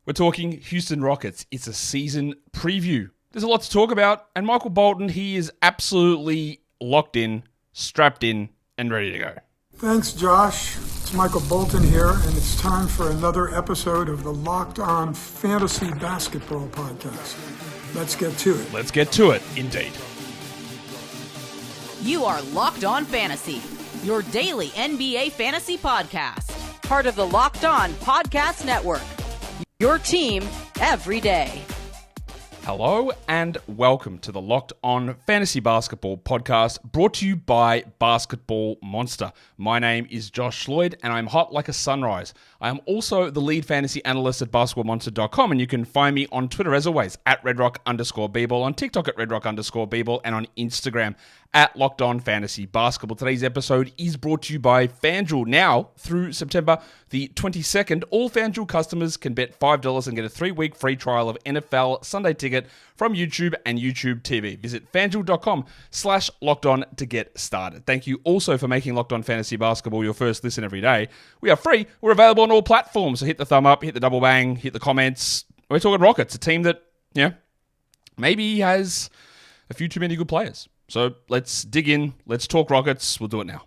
We're talking Houston Rockets. It's a season preview. There's a lot to talk about, and Michael Bolton, he is absolutely locked in, strapped in, and ready to go. Thanks, Josh. It's Michael Bolton here, and it's time for another episode of the Locked On Fantasy Basketball Podcast. Let's get to it. Let's get to it, indeed. You are Locked On Fantasy, your daily NBA fantasy podcast. Part of the Locked On Podcast Network. Your team every day. Hello and welcome to the Locked On Fantasy Basketball Podcast, brought to you by Basketball Monster. My name is Josh Lloyd and I'm hot like a sunrise. I am also the lead fantasy analyst at basketballmonster.com, and you can find me on Twitter as always at redrock_bball, on TikTok at redrock_bball, and on Instagram at Locked On Fantasy Basketball. Today's episode is brought to you by FanDuel. Now, through September the 22nd, all FanDuel customers can bet $5 and get a 3-week free trial of NFL Sunday Ticket from YouTube and YouTube TV. Visit FanDuel.com/LockedOn to get started. Thank you also for making Locked On Fantasy Basketball your first listen every day. We are free. We're available on all platforms. So hit the thumb up, hit the double bang, hit the comments. We're talking Rockets, a team that, maybe has a few too many good players. So let's dig in. Let's talk Rockets. We'll do it now.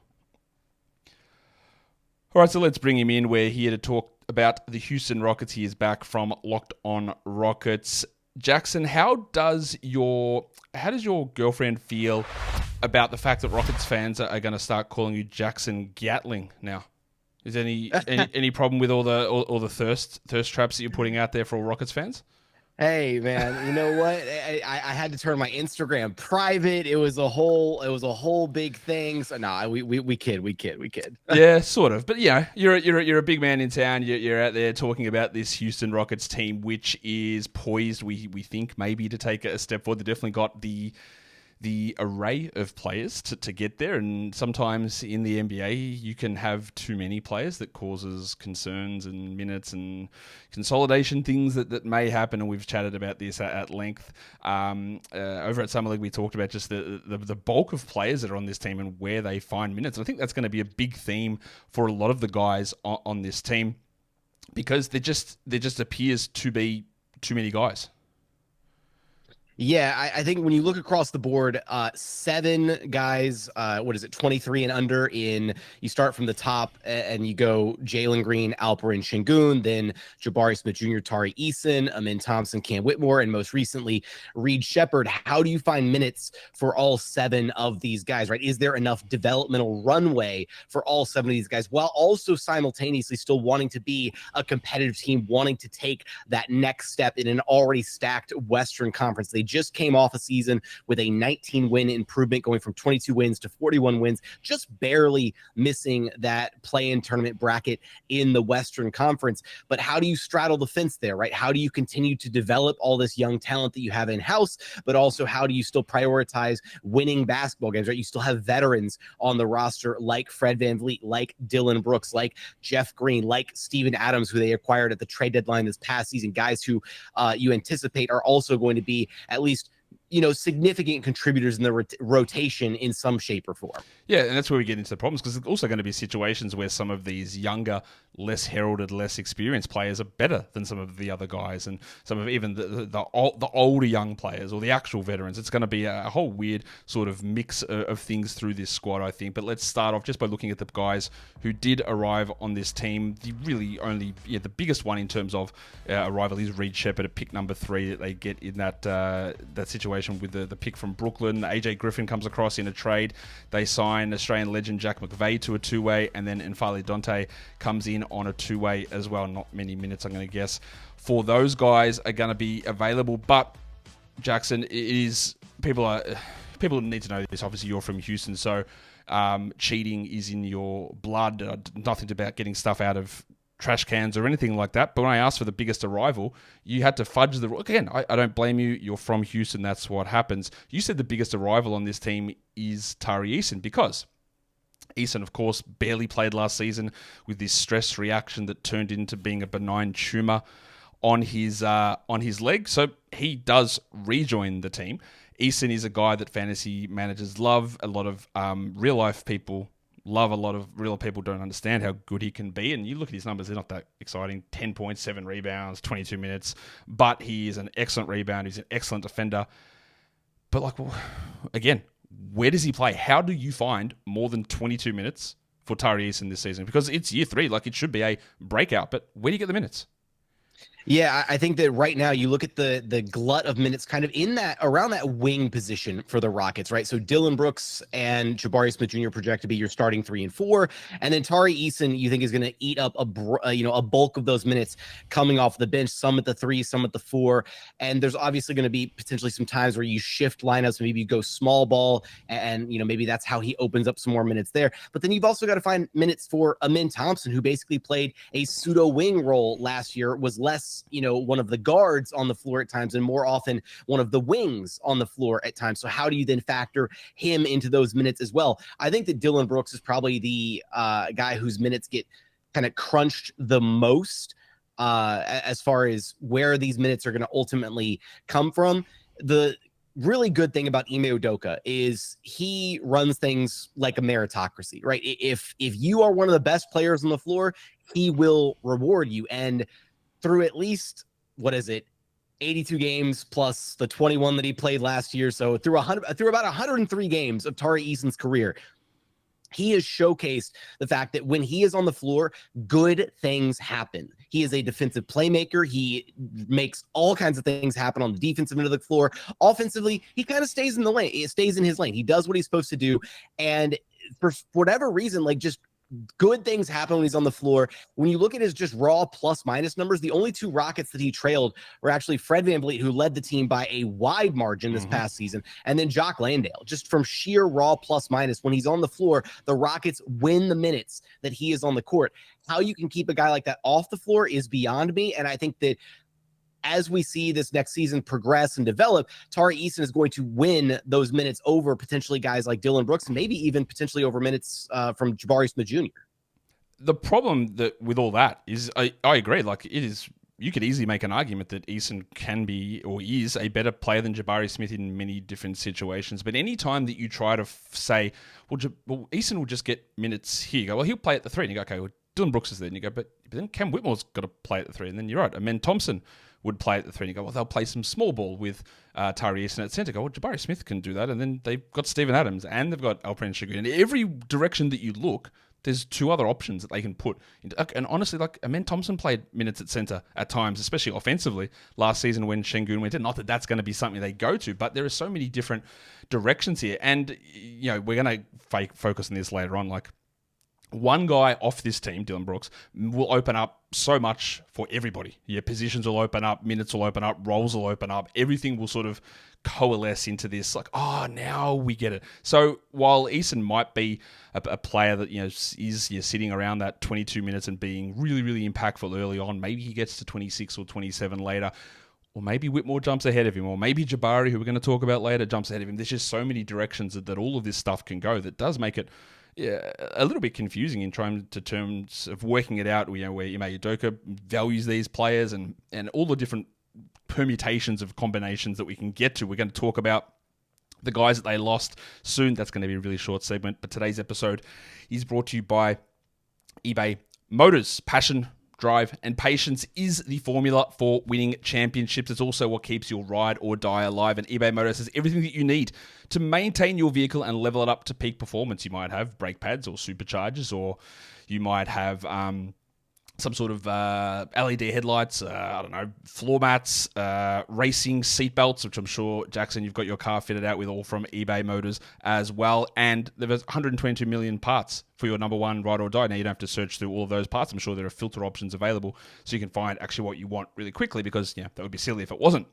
All right, so let's bring him in. We're here to talk about the Houston Rockets. He is back from Locked On Rockets. Jackson, how does your girlfriend feel about the fact that Rockets fans are going to start calling you Jackson Gatlin now? Is there any problem with all the thirst traps that you're putting out there for all Rockets fans? Hey man, you know what? I had to turn my Instagram private. It was a whole big thing. So no, we kid. Yeah, sort of. But yeah, you're a big man in town. You're out there talking about this Houston Rockets team, which is poised, we think, maybe to take a step forward. They definitely got the array of players to get there, and sometimes in the NBA you can have too many players that causes concerns and minutes and consolidation things that may happen, and we've chatted about this at length. Over at Summer League we talked about just the bulk of players that are on this team and where they find minutes. And I think that's going to be a big theme for a lot of the guys on this team, because there just appears to be too many guys. Yeah, I think when you look across the board, 7 guys, 23 and under you start from the top and you go Jalen Green, Alperen Şengün, then Jabari Smith Jr, Tari Eason, Amen Thompson, Cam Whitmore, and most recently Reed Shepherd. How do you find minutes for all 7 of these guys, right? Is there enough developmental runway for all 7 of these guys, while also simultaneously still wanting to be a competitive team, wanting to take that next step in an already stacked Western Conference? They just came off a season with a 19-win improvement, going from 22 wins to 41 wins, just barely missing that play-in tournament bracket in the Western Conference. But how do you straddle the fence there, right? How do you continue to develop all this young talent that you have in-house, but also how do you still prioritize winning basketball games, right? You still have veterans on the roster like Fred VanVleet, like Dillon Brooks, like Jeff Green, like Steven Adams, who they acquired at the trade deadline this past season, guys who you anticipate are also going to be at least significant contributors in the rotation in some shape or form. Yeah, and that's where we get into the problems, because there's also going to be situations where some of these younger, less heralded, less experienced players are better than some of the other guys, and some of even the older young players or the actual veterans. It's going to be a whole weird sort of mix of things through this squad, I think. But let's start off just by looking at the guys who did arrive on this team. The biggest one in terms of arrival is Reed Shepherd at pick number 3 that they get in that situation with the pick from Brooklyn. AJ Griffin comes across in a trade. They sign Australian legend Jack McVeigh to a 2-way, and then N'Faly Dante comes in on a 2-way as well. Not many minutes, I'm going to guess, for those guys are going to be available. But Jackson, people need to know this. Obviously, you're from Houston, so cheating is in your blood. Nothing about getting stuff out of trash cans or anything like that. But when I asked for the biggest arrival, you had to fudge the... Again, I don't blame you. You're from Houston. That's what happens. You said the biggest arrival on this team is Tari Eason, because Eason, of course, barely played last season with this stress reaction that turned into being a benign tumor on his leg. So he does rejoin the team. Eason is a guy that fantasy managers love. A lot of real-life people love a lot of real people don't understand how good he can be. And you look at his numbers, they're not that exciting. 10 points, 7 rebounds, 22 minutes. But he is an excellent rebounder. He's an excellent defender. But, like, well, again, where does he play? How do you find more than 22 minutes for Tari Eason this season? Because it's year 3. Like, it should be a breakout. But where do you get the minutes? Yeah, I think that right now you look at the glut of minutes kind of in that around that wing position for the Rockets, right? So Dillon Brooks and Jabari Smith Jr. project to be your starting 3 and 4, and then Tari Eason you think is going to eat up a bulk of those minutes coming off the bench, some at the 3, some at the 4, and there's obviously going to be potentially some times where you shift lineups, maybe you go small ball, and maybe that's how he opens up some more minutes there. But then you've also got to find minutes for Amen Thompson, who basically played a pseudo wing role last year, was less one of the guards on the floor at times and more often one of the wings on the floor at times. So how do you then factor him into those minutes as well? I think that Dillon Brooks is probably the guy whose minutes get kind of crunched the most as far as where these minutes are going to ultimately come from. The really good thing about Ime Udoka is he runs things like a meritocracy, right? If you are one of the best players on the floor, he will reward you. And through at least, 82 games plus the 21 that he played last year. So through about 103 games of Tari Eason's career, he has showcased the fact that when he is on the floor, good things happen. He is a defensive playmaker. He makes all kinds of things happen on the defensive end of the floor. Offensively, he kind of stays in the lane. It stays in his lane. He does what he's supposed to do. And for whatever reason, just good things happen when he's on the floor. When you look at his just raw plus minus numbers, the only 2 Rockets that he trailed were actually Fred VanVleet, who led the team by a wide margin this past season, and then Jock Landale. Just from sheer raw plus minus, when he's on the floor, the Rockets win the minutes that he is on the court. How you can keep a guy like that off the floor is beyond me, and I think that as we see this next season progress and develop, Tari Eason is going to win those minutes over potentially guys like Dillon Brooks, and maybe even potentially over minutes from Jabari Smith Jr. The problem with all that is, I agree. Like, it is, you could easily make an argument that Eason can be or is a better player than Jabari Smith in many different situations. But any time that you try to say, well, Eason will just get minutes here, you go, well, he'll play at the 3, and you go, okay, well, Dillon Brooks is there, and you go, but then Cam Whitmore's got to play at the 3, and then you're right, Amen Thompson would play at the 3, and you go, well, they'll play some small ball with Tari Eason at center. Go, well, Jabari Smith can do that, and then they've got Steven Adams, and they've got Alperen Şengün. In every direction that you look, there's 2 other options that they can put. And honestly, like, Amen Thompson played minutes at center at times, especially offensively, last season when Şengün went in. Not that that's going to be something they go to, but there are so many different directions here. And, we're going to focus on this later on, like, one guy off this team, Dillon Brooks, will open up so much for everybody. Your positions will open up, minutes will open up, roles will open up. Everything will sort of coalesce into this, like, oh, now we get it. So while Eason might be a player that, is sitting around that 22 minutes and being really, really impactful early on, maybe he gets to 26 or 27 later, or maybe Whitmore jumps ahead of him, or maybe Jabari, who we're going to talk about later, jumps ahead of him. There's just so many directions that all of this stuff can go that does make it a little bit confusing in terms of working it out, where Ime Udoka values these players and all the different permutations of combinations that we can get to. We're going to talk about the guys that they lost soon. That's going to be a really short segment, but today's episode is brought to you by eBay Motors. Passion, drive, and patience is the formula for winning championships. It's also what keeps your ride or die alive. And eBay Motors has everything that you need to maintain your vehicle and level it up to peak performance. You might have brake pads or superchargers, or you might have some sort of LED headlights, floor mats, racing seatbelts, which I'm sure, Jackson, you've got your car fitted out with, all from eBay Motors as well. And there's 122 million parts for your number one ride or die. Now, you don't have to search through all of those parts. I'm sure there are filter options available so you can find actually what you want really quickly, because that would be silly if it wasn't.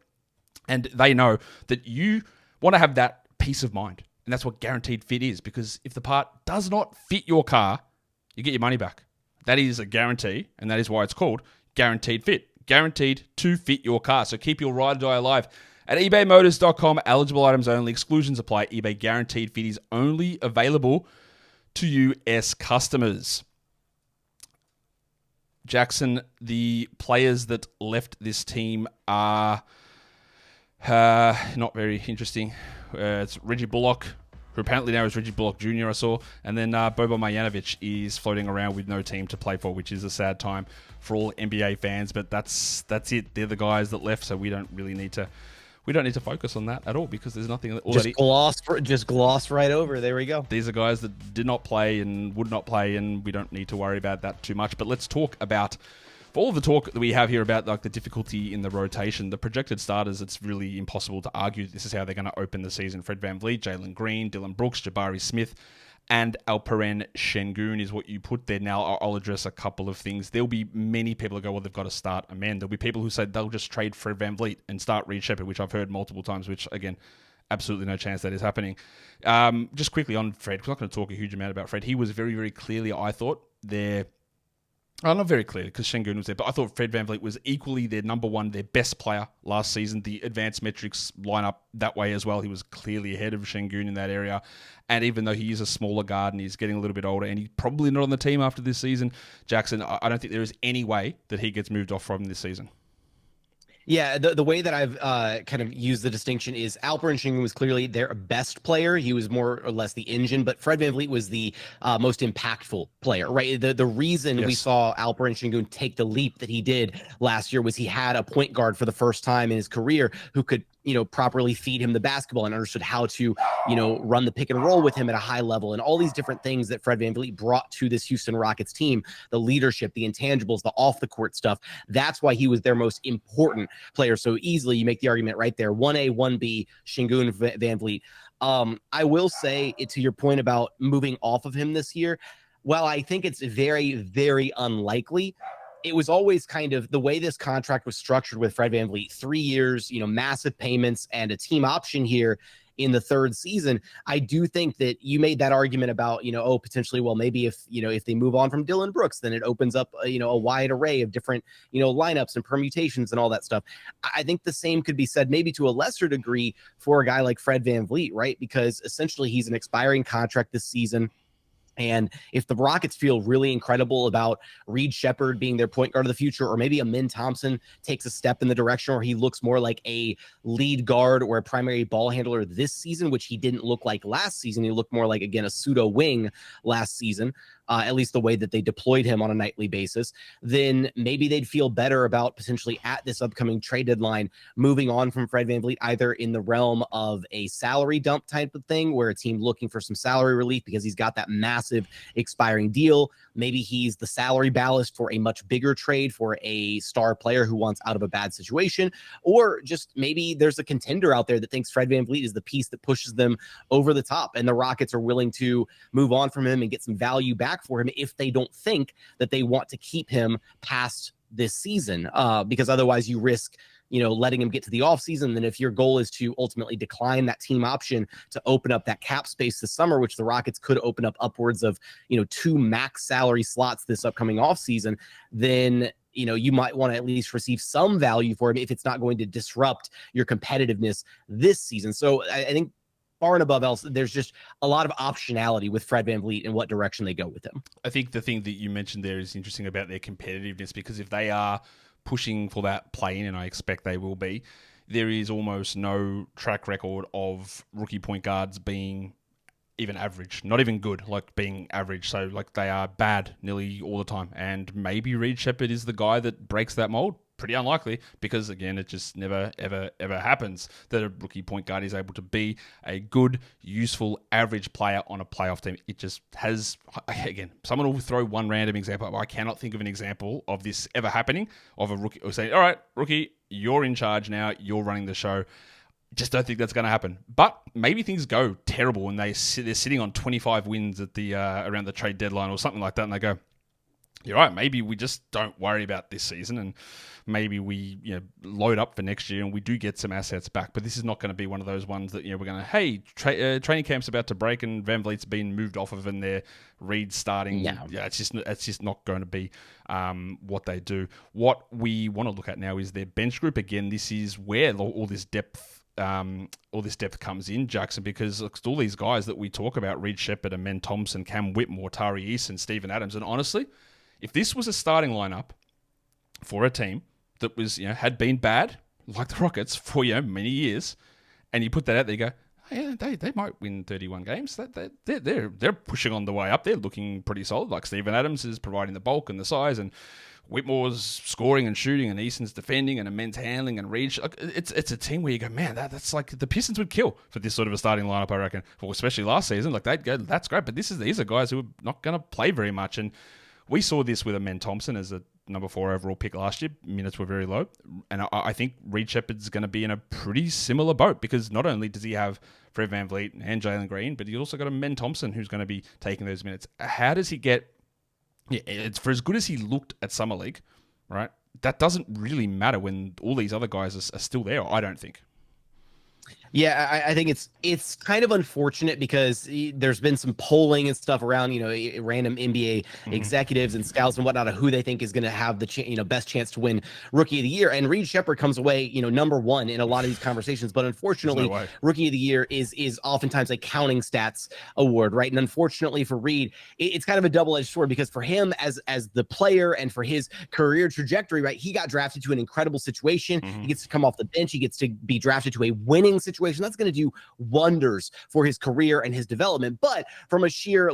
And they know that you want to have that peace of mind. And that's what guaranteed fit is, because if the part does not fit your car, you get your money back. That is a guarantee, and that is why it's called Guaranteed Fit. Guaranteed to fit your car. So keep your ride or die alive at ebaymotors.com. Eligible items only. Exclusions apply. eBay Guaranteed Fit is only available to US customers. Jackson, the players that left this team are not very interesting. It's Reggie Bullock, who apparently now is Reggie Bullock Jr. I saw, and then Boban Marjanovic is floating around with no team to play for, which is a sad time for all NBA fans. But that's it. They're the guys that left, so we don't really need to. We don't need to focus on that at all because there's nothing. Just gloss right over. There we go. These are guys that did not play and would not play, and we don't need to worry about that too much. But let's talk about, for all of the talk that we have here about like the difficulty in the rotation, the projected starters, it's really impossible to argue this is how they're going to open the season. Fred VanVleet, Jalen Green, Dillon Brooks, Jabari Smith, and Alperen Şengün is what you put there. Now, I'll address a couple of things. There'll be many people who go, well, they've got to start Amen. There'll be people who say they'll just trade Fred VanVleet and start Reed Sheppard, which I've heard multiple times, which, again, absolutely no chance that is happening. Just quickly on Fred, we're not going to talk a huge amount about Fred. He was very, very clearly, I thought, not very clearly because Şengün was there, but I thought Fred VanVleet was equally their number one, their best player last season. The advanced metrics line up that way as well. He was clearly ahead of Şengün in that area. And even though he is a smaller guard and he's getting a little bit older and he's probably not on the team after this season, Jackson, I don't think there is any way that he gets moved off from this season. Yeah, the way that I've kind of used the distinction is Alperen Şengün was clearly their best player. He was more or less the engine, but Fred VanVleet was the most impactful player, right? The reason we saw Alperen Şengün take the leap that he did last year was he had a point guard for the first time in his career who could, properly feed him the basketball and understood how to, run the pick and roll with him at a high level and all these different things that Fred VanVleet brought to this Houston Rockets team, the leadership, the intangibles, the off the court stuff. That's why he was their most important player. So easily you make the argument right there. 1A, 1B, Şengün, VanVleet. I will say to your point about moving off of him this year, while I think it's very, very unlikely, it was always kind of the way this contract was structured with Fred VanVleet, 3 years, massive payments and a team option here in the third season. I do think that you made that argument about, potentially, well, maybe if they move on from Dillon Brooks, then it opens up, a wide array of different, lineups and permutations and all that stuff. I think the same could be said maybe to a lesser degree for a guy like Fred VanVleet, right? Because essentially he's an expiring contract this season. And if the Rockets feel really incredible about Reed Sheppard being their point guard of the future, or maybe Amen Thompson takes a step in the direction where he looks more like a lead guard or a primary ball handler this season, which he didn't look like last season. He looked more like, again, a pseudo wing last season. At least the way that they deployed him on a nightly basis, then maybe they'd feel better about potentially at this upcoming trade deadline, moving on from Fred VanVleet, either in the realm of a salary dump type of thing where a team looking for some salary relief because he's got that massive expiring deal. Maybe he's the salary ballast for a much bigger trade for a star player who wants out of a bad situation, or just maybe there's a contender out there that thinks Fred VanVleet is the piece that pushes them over the top and the Rockets are willing to move on from him and get some value back for him if they don't think that they want to keep him past this season, because otherwise you risk letting him get to the offseason. Then if your goal is to ultimately decline that team option to open up that cap space this summer, which the Rockets could open up upwards of 2 max salary slots this upcoming offseason, then you might want to at least receive some value for him if it's not going to disrupt your competitiveness this season. So I think far and above else, there's just a lot of optionality with Fred VanVleet and what direction they go with him. I think the thing that you mentioned there is interesting about their competitiveness, because if they are pushing for that play-in, and I expect they will be, there is almost no track record of rookie point guards being even average, not even good, like being average. So like they are bad nearly all the time. And maybe Reed Sheppard is the guy that breaks that mold. Pretty unlikely, because again, it just never, ever, ever happens that a rookie point guard is able to be a good, useful, average player on a playoff team. It just has, again, someone will throw one random example. I cannot think of an example of this ever happening, of a rookie or saying, all right, rookie, you're in charge now, you're running the show. Just don't think that's going to happen. But maybe things go terrible and they're sitting on 25 wins at the around the trade deadline or something like that, and they go, you're right, maybe we just don't worry about this season, and maybe we load up for next year and we do get some assets back. But this is not going to be one of those ones that we're going to, hey, training camp's about to break and VanVleet's been moved off of and they're Reed starting. Yeah, it's just not going to be what they do. What we want to look at now is their bench group. Again, this is where all this depth comes in, Jackson, because all these guys that we talk about, Reed Sheppard, Amen Thompson, Cam Whitmore, Tari Eason, Steven Adams, and honestly, if this was a starting lineup for a team that was, had been bad, like the Rockets, for, many years, and you put that out there, you go, yeah, they might win 31 games. They're pushing on the way up. They're looking pretty solid. Like Steven Adams is providing the bulk and the size, and Whitmore's scoring and shooting, and Eason's defending, and Amen's handling, and Reed. It's a team where you go, man, that's like the Pistons would kill for this sort of a starting lineup, I reckon. Well, especially last season, like they'd go, that's great. But these are guys who are not going to play very much, and we saw this with Amen Thompson as a number 4 overall pick last year. Minutes were very low, and I think Reed Shepherd's going to be in a pretty similar boat, because not only does he have Fred VanVleet and Jalen Green, but he's also got Amen Thompson who's going to be taking those minutes. How does he get? Yeah, it's for as good as he looked at Summer League, right? That doesn't really matter when all these other guys are still there, I don't think. Yeah, I think it's kind of unfortunate because there's been some polling and stuff around, random NBA executives and scouts and whatnot of who they think is going to have the best chance to win Rookie of the Year. And Reed Shepherd comes away, number 1 in a lot of these conversations. But unfortunately, Rookie of the Year is oftentimes a counting stats award, right? And unfortunately for Reed, it's kind of a double-edged sword, because for him as the player and for his career trajectory, right, he got drafted to an incredible situation. He gets to come off the bench. He gets to be drafted to a winning situation. That's going to do wonders for his career and his development. But from a sheer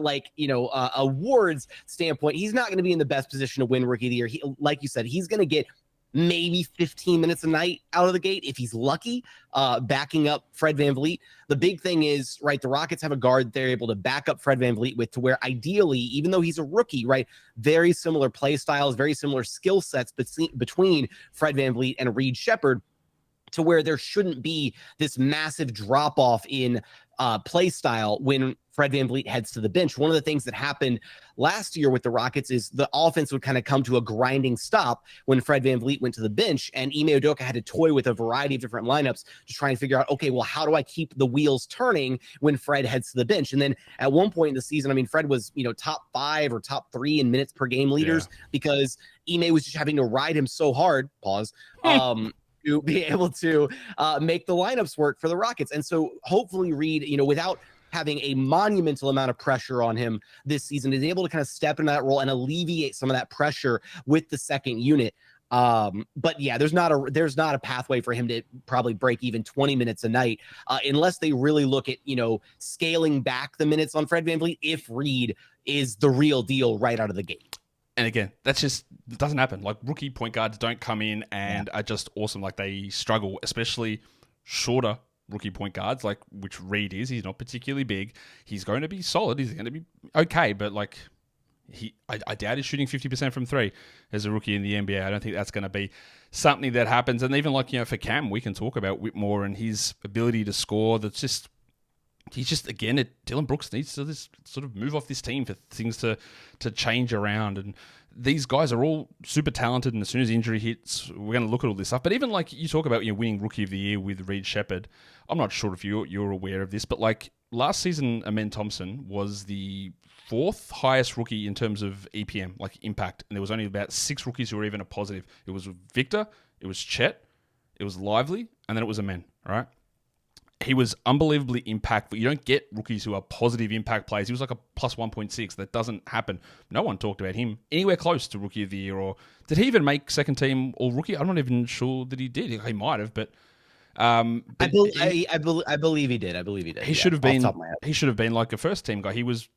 awards standpoint, he's not going to be in the best position to win Rookie of the Year. Like you said, he's going to get maybe 15 minutes a night out of the gate if he's lucky, backing up Fred VanVleet. The big thing is, right, the Rockets have a guard they're able to back up Fred VanVleet with, to where ideally, even though he's a rookie, right, very similar play styles, very similar skill sets between Fred VanVleet and Reed Shepherd, to where there shouldn't be this massive drop-off in play style when Fred VanVleet heads to the bench. One of the things that happened last year with the Rockets is the offense would kind of come to a grinding stop when Fred VanVleet went to the bench, and Ime Udoka had to toy with a variety of different lineups to try and figure out, okay, well, how do I keep the wheels turning when Fred heads to the bench? And then at one point in the season, Fred was, top 5 or top 3 in minutes per game leaders, because Ime was just having to ride him so hard, to be able to make the lineups work for the Rockets. And so hopefully Reed, without having a monumental amount of pressure on him this season, is able to kind of step into that role and alleviate some of that pressure with the second unit. But yeah, there's not a pathway for him to probably break even 20 minutes a night, unless they really look at, scaling back the minutes on Fred VanVleet, if Reed is the real deal right out of the gate. And again, it doesn't happen. Like, rookie point guards don't come in and are just awesome. Like, they struggle, especially shorter rookie point guards, like which Reed is. He's not particularly big. He's going to be solid. He's going to be okay, but like, I doubt he's shooting 50% from 3 as a rookie in the NBA. I don't think that's going to be something that happens. And even for Cam, we can talk about Whitmore and his ability to score. He's just, again, Dylan Brooks needs to just sort of move off this team for things to change around. And these guys are all super talented, and as soon as injury hits, we're going to look at all this stuff. But even you talk about winning Rookie of the Year with Reed Shepherd, I'm not sure if you're aware of this, but last season, Amen Thompson was the 4th highest rookie in terms of EPM, impact, and there was only about 6 rookies who were even a positive. It was Victor, it was Chet, it was Lively, and then it was Amen, all right? He was unbelievably impactful. You don't get rookies who are positive impact players. He was like a plus 1.6. That doesn't happen. No one talked about him anywhere close to Rookie of the Year. Or did he even make second team All Rookie? I'm not even sure that he did. He might have, but I believe he did. He should have been. He should have been like a first team guy. He was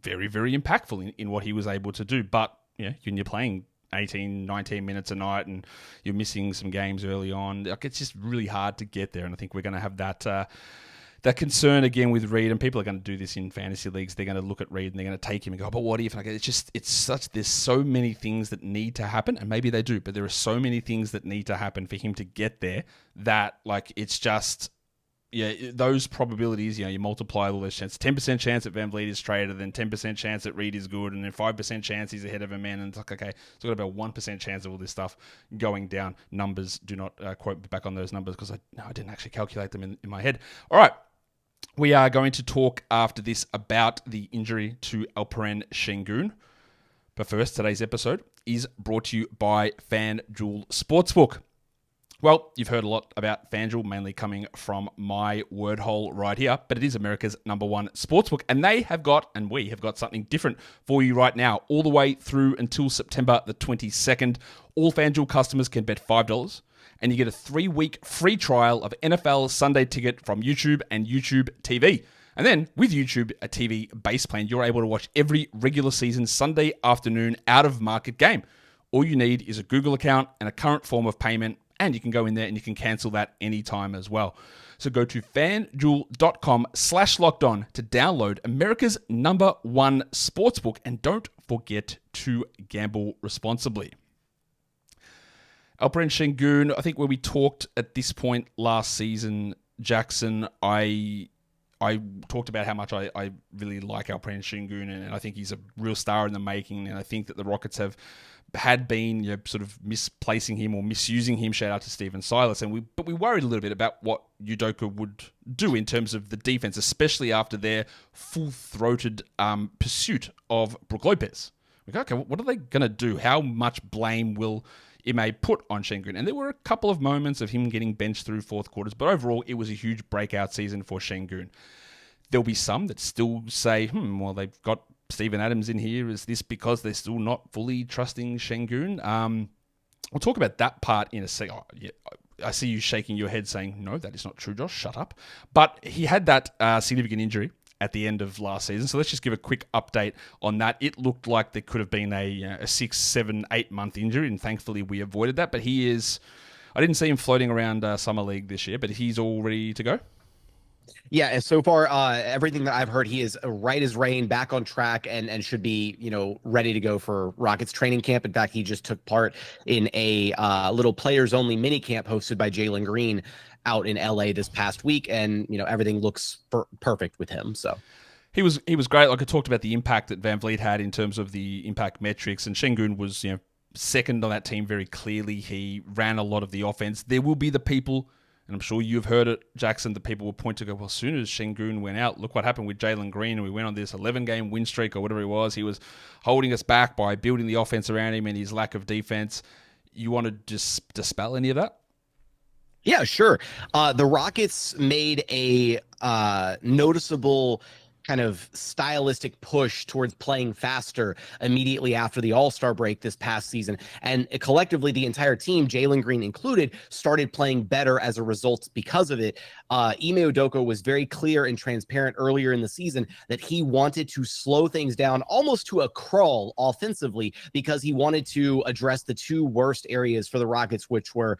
very, very impactful in what he was able to do. But when you're playing 18, 19 minutes a night and you're missing some games early on, it's just really hard to get there. And I think we're going to have that concern again with Reed, and people are going to do this in fantasy leagues. They're going to look at Reed and they're going to take him and go, but what if? There's so many things that need to happen, and maybe they do, but there are so many things that need to happen for him to get there that it's just, those probabilities, you multiply all those chances. 10% chance that VanVleet is traded, then 10% chance that Reed is good, and then 5% chance he's ahead of a man. And it's okay, so got about 1% chance of all this stuff going down. Numbers, do not quote back on those numbers, because I didn't actually calculate them in my head. All right, we are going to talk after this about the injury to Alperen Şengün. But first, today's episode is brought to you by FanDuel Sportsbook. Well, you've heard a lot about FanDuel, mainly coming from my word hole right here, but it is America's #1 sportsbook, and we have got something different for you right now, all the way through until September the 22nd. All FanDuel customers can bet $5, and you get a 3-week free trial of NFL Sunday Ticket from YouTube and YouTube TV. And then, with YouTube, a TV base plan, you're able to watch every regular season Sunday afternoon out-of-market game. All you need is a Google account and a current form of payment, and you can go in there and you can cancel that anytime as well. So go to fanduel.com/lockedon to download America's #1 sportsbook, and don't forget to gamble responsibly. Alperen Şengün, I think when we talked at this point last season, Jackson, I talked about how much I really like Alperen Şengün, and I think he's a real star in the making, and I think that the Rockets had been sort of misplacing him or misusing him. Shout out to Stephen Silas, but we worried a little bit about what Udoka would do in terms of the defense, especially after their full-throated pursuit of Brook Lopez. We go, okay, what are they going to do? How much blame will Ime put on Şengün? And there were a couple of moments of him getting benched through fourth quarters, but overall, it was a huge breakout season for Şengün. There'll be some that still say, well, they've got Steven Adams in here. Is this because they're still not fully trusting Şengün? We'll talk about that part in a second. Oh, yeah, I see you shaking your head saying, no, that is not true, Josh. Shut up. But he had that significant injury at the end of last season. So let's just give a quick update on that. It looked like there could have been a 6, 7, 8 month injury, and thankfully we avoided that. But I didn't see him floating around Summer League this year, but he's all ready to go. Yeah, and so far, everything that I've heard, he is right as rain, back on track, and should be, ready to go for Rockets training camp. In fact, he just took part in a little players-only mini camp hosted by Jalen Green out in LA this past week, and everything looks perfect with him. So he was great. Like I talked about the impact that VanVleet had in terms of the impact metrics, and Şengün was second on that team very clearly. He ran a lot of the offense. There will be the people. And I'm sure you've heard it, Jackson, that people will point to go, well, as soon as Şengün went out, look what happened with Jalen Green, and we went on this 11-game win streak or whatever it was. He was holding us back by building the offense around him and his lack of defense. You want to just dispel any of that? Yeah, sure. The Rockets made a noticeable kind of stylistic push towards playing faster immediately after the All-Star break this past season. And collectively, the entire team, Jalen Green included, started playing better as a result because of it. Ime Udoka was very clear and transparent earlier in the season that he wanted to slow things down almost to a crawl offensively because he wanted to address the two worst areas for the Rockets, which were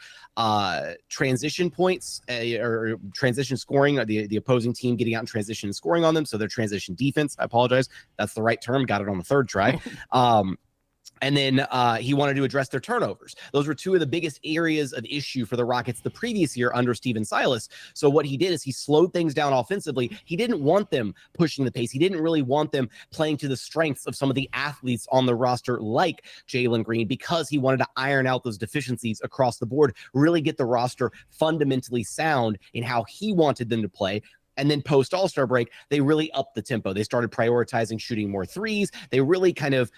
transition points or transition scoring, or the opposing team getting out in transition and scoring on them. So they're transition defense. I apologize. That's the right term. Got it on the third try. And then he wanted to address their turnovers. Those were two of the biggest areas of issue for the Rockets the previous year under Stephen Silas. So what he did is he slowed things down offensively. He didn't want them pushing the pace. He didn't really want them playing to the strengths of some of the athletes on the roster like Jalen Green, because he wanted to iron out those deficiencies across the board, really get the roster fundamentally sound in how he wanted them to play. And then post All-Star break, they really upped the tempo. They started prioritizing shooting more threes. They really kind of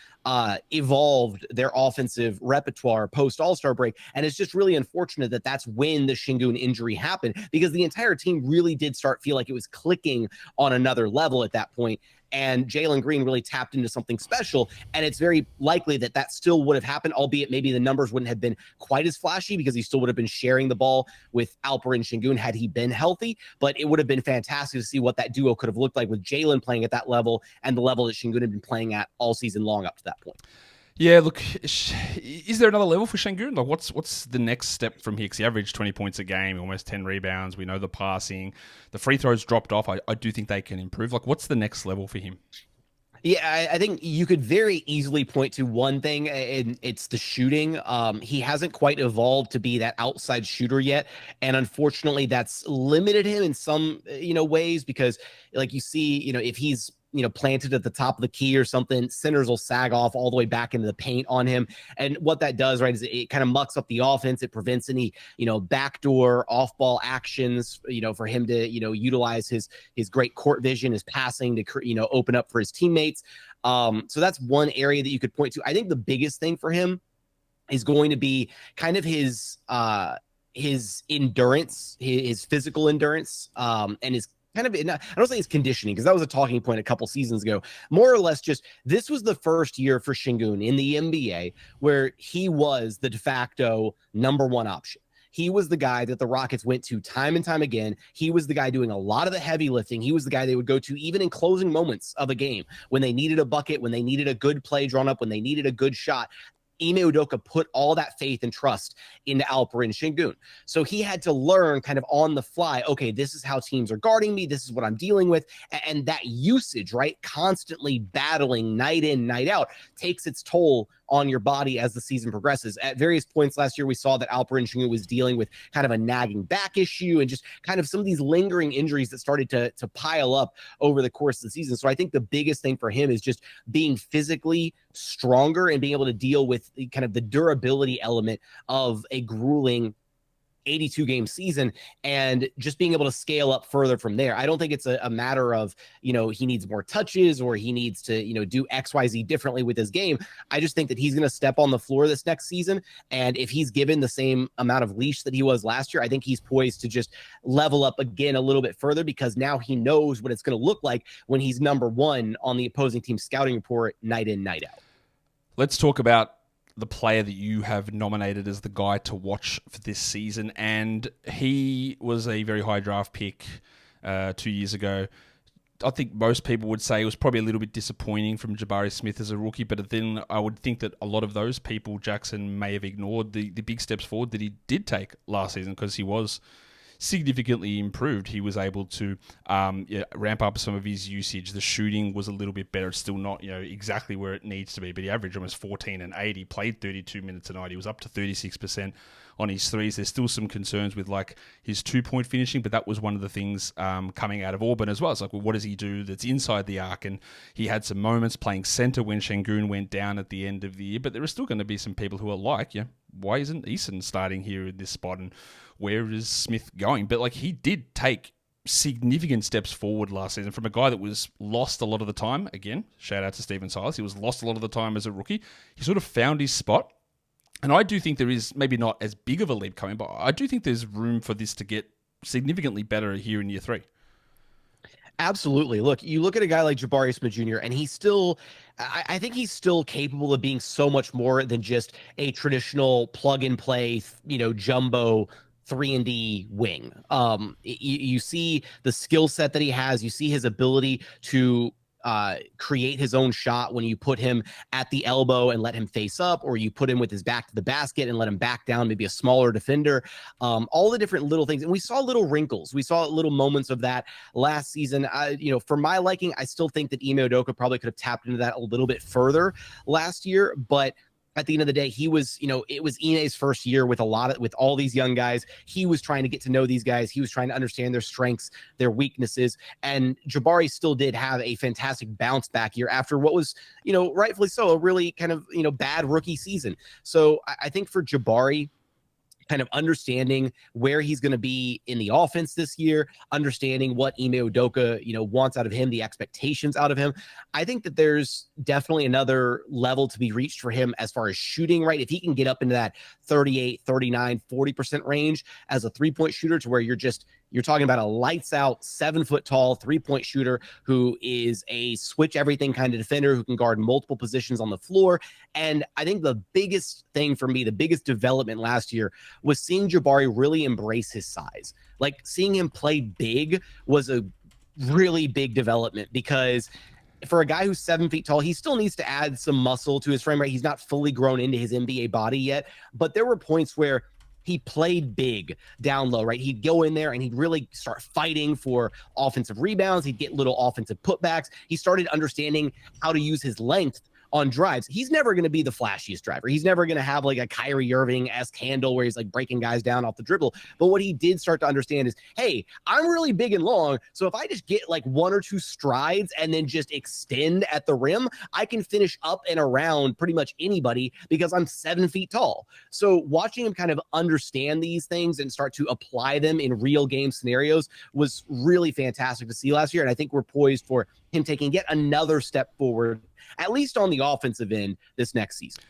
evolved their offensive repertoire post All-Star break. And it's just really unfortunate that that's when the Şengün injury happened, because the entire team really did start feel like it was clicking on another level at that point. And Jalen Green really tapped into something special. And it's very likely that that still would have happened, albeit maybe the numbers wouldn't have been quite as flashy because he still would have been sharing the ball with Alperen Şengün had he been healthy. But it would have been fantastic to see what that duo could have looked like with Jalen playing at that level and the level that Şengün had been playing at all season long up to that point. Yeah, look, is there another level for Şengün? Like, what's the next step from here? Because he averaged 20 points a game, almost 10 rebounds. We know the passing. The free throws dropped off. I do think they can improve. Like, what's the next level for him? Yeah, I think you could very easily point to one thing, and it's the shooting. He hasn't quite evolved to be that outside shooter yet, and unfortunately, that's limited him in some, ways, because, like, you see, if he's planted at the top of the key or something, centers will sag off all the way back into the paint on him. And what that does, right, is it kind of mucks up the offense. It prevents any, backdoor off-ball actions, for him to, utilize his great court vision, his passing to, open up for his teammates. So that's one area that you could point to. I think the biggest thing for him is going to be kind of his his endurance, his physical endurance, and his kind of, I don't say his conditioning, because that was a talking point a couple seasons ago. More or less, just this was the first year for Şengün in the NBA where he was the de facto number one option. He was the guy that the Rockets went to time and time again. He was the guy doing a lot of the heavy lifting. He was the guy they would go to even in closing moments of a game when they needed a bucket, when they needed a good play drawn up, when they needed a good shot. Ime Udoka put all that faith and trust into Alperen Şengün. So he had to learn kind of on the fly, okay, this is how teams are guarding me. This is what I'm dealing with. And that usage, right, constantly battling night in, night out, takes its toll on your body as the season progresses. At various points last year, we saw that Alperen Şengün was dealing with kind of a nagging back issue and just kind of some of these lingering injuries that started to pile up over the course of the season. So I think the biggest thing for him is just being physically stronger and being able to deal with kind of the durability element of a grueling 82-game season and just being able to scale up further from there. I don't think it's a matter of, he needs more touches or he needs to, do XYZ differently with his game. I just think that he's going to step on the floor this next season. And if he's given the same amount of leash that he was last year, I think he's poised to just level up again a little bit further, because now he knows what it's going to look like when he's number one on the opposing team's scouting report night in, night out. Let's talk about the player that you have nominated as the guy to watch for this season. And he was a very high draft pick 2 years ago. I think most people would say it was probably a little bit disappointing from Jabari Smith as a rookie, but then I would think that a lot of those people, Jackson, may have ignored the big steps forward that he did take last season, because he was significantly improved. He was able to ramp up some of his usage. The shooting was a little bit better. It's still not exactly where it needs to be, but he averaged almost 14 and 8. He played 32 minutes a night. He was up to 36% on his threes. There's still some concerns with his 2-point finishing, but that was one of the things coming out of Auburn as well. It's what does he do that's inside the arc? And he had some moments playing center when Şengün went down at the end of the year, but there are still going to be some people who are why isn't Eason starting here in this spot, and where is Smith going? But he did take significant steps forward last season from a guy that was lost a lot of the time. Again, shout out to Stephen Silas. He was lost a lot of the time as a rookie. He sort of found his spot. And I do think there is maybe not as big of a leap coming, but I do think there's room for this to get significantly better here in year 3. Absolutely. Look, you look at a guy like Jabari Smith Jr., and he's still, I think he's still capable of being so much more than just a traditional plug and play, jumbo 3-and-D wing. You see the skill set that he has. You see his ability to create his own shot when you put him at the elbow and let him face up, or you put him with his back to the basket and let him back down, maybe a smaller defender. All the different little things. And we saw little wrinkles. We saw little moments of that last season. For my liking, I still think that Ime Udoka probably could have tapped into that a little bit further last year, but at the end of the day, he was, it was Ine's first year with all these young guys. He was trying to get to know these guys. He was trying to understand their strengths, their weaknesses. And Jabari still did have a fantastic bounce back year after what was, rightfully so, a really kind of, bad rookie season. So I think for Jabari, kind of understanding where he's going to be in the offense this year, understanding what Ime Udoka, wants out of him, the expectations out of him. I think that there's definitely another level to be reached for him as far as shooting, right? If he can get up into that 38, 39, 40% range as a 3-point shooter, to where you're talking about a lights out 7-foot tall 3-point shooter who is a switch everything kind of defender who can guard multiple positions on the floor. And I think the biggest thing for me, the biggest development last year, was seeing Jabari really embrace his size. Seeing him play big was a really big development, because for a guy who's 7 feet tall, he still needs to add some muscle to his frame, right? He's not fully grown into his NBA body yet, but there were points where he played big down low, right? He'd go in there and he'd really start fighting for offensive rebounds. He'd get little offensive putbacks. He started understanding how to use his length on drives. He's never going to be the flashiest driver. He's never going to have a Kyrie Irving-esque handle where he's breaking guys down off the dribble. But what he did start to understand is, hey, I'm really big and long. So if I just get 1 or 2 strides and then just extend at the rim, I can finish up and around pretty much anybody because I'm 7 feet tall. So watching him kind of understand these things and start to apply them in real game scenarios was really fantastic to see last year. And I think we're poised for him taking yet another step forward, at least on the offensive end, this next season.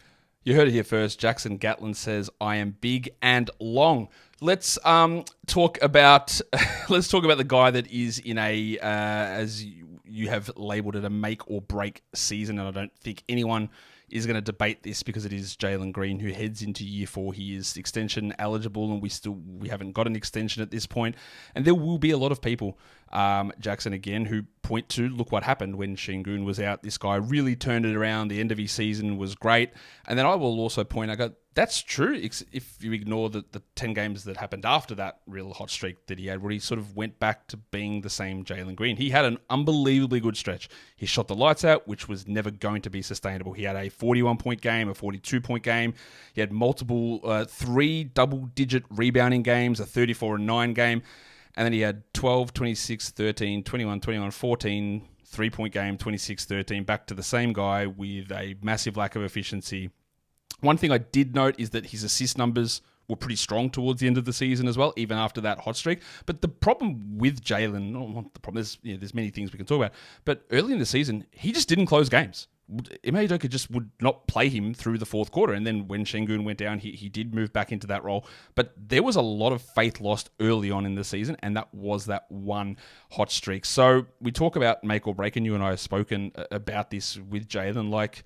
You heard it here first. Jackson Gatlin says, "I am big and long." Let's talk about the guy that is in a as you have labelled it, a make or break season, and I don't think anyone is going to debate this because it is Jalen Green, who heads into year 4. He is extension eligible, and we haven't got an extension at this point. And there will be a lot of people, Jackson again, who point to, look what happened when Şengün was out. This guy really turned it around. The end of his season was great. And then I will also point out, that's true if you ignore the 10 games that happened after that real hot streak that he had, where he sort of went back to being the same Jalen Green. He had an unbelievably good stretch. He shot the lights out, which was never going to be sustainable. He had a 41-point game, a 42-point game. He had multiple 3 double-digit rebounding games, a 34-9 game. And then he had 12, 26, 13, 21, 21, 14, 3-point game, 26, 13, back to the same guy with a massive lack of efficiency. One thing I did note is that his assist numbers were pretty strong towards the end of the season as well, even after that hot streak. But the problem with Jalen, there's many things we can talk about, but early in the season, he just didn't close games. Amen Thompson just would not play him through the fourth quarter. And then when Şengün went down, he did move back into that role. But there was a lot of faith lost early on in the season, and that was that one hot streak. So we talk about make or break, and you and I have spoken about this with Jalen, like,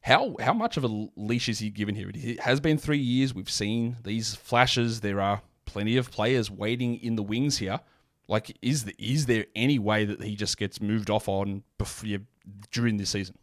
How much of a leash is he given here? It has been 3 years. We've seen these flashes. There are plenty of players waiting in the wings here. Like, is there any way that he just gets moved off on during this season?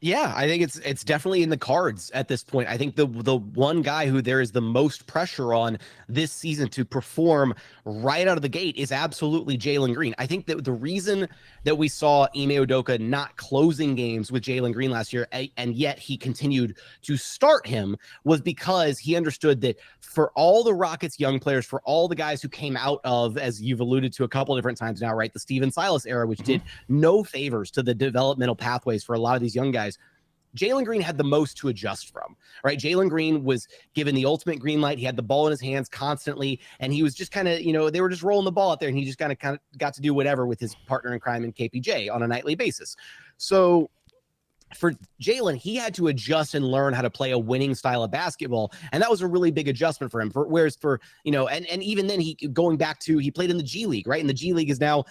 Yeah, I think it's definitely in the cards at this point. I think the one guy who there is the most pressure on this season to perform right out of the gate is absolutely Jalen Green. I think that the reason that we saw Ime Udoka not closing games with Jalen Green last year, and yet he continued to start him, was because he understood that for all the Rockets young players, for all the guys who came out of, as you've alluded to a couple different times now, right, the Steven Silas era, which did no favors to the developmental pathways for a lot of these young guys, Jalen Green had the most to adjust from, right? Jalen Green was given the ultimate green light. He had the ball in his hands constantly, and he was just kind of, they were just rolling the ball out there, and he just kind of got to do whatever with his partner in crime in KPJ on a nightly basis. So for Jalen, he had to adjust and learn how to play a winning style of basketball, and that was a really big adjustment for him. Whereas for, and even then, he played in the G League, right? And the G League is now,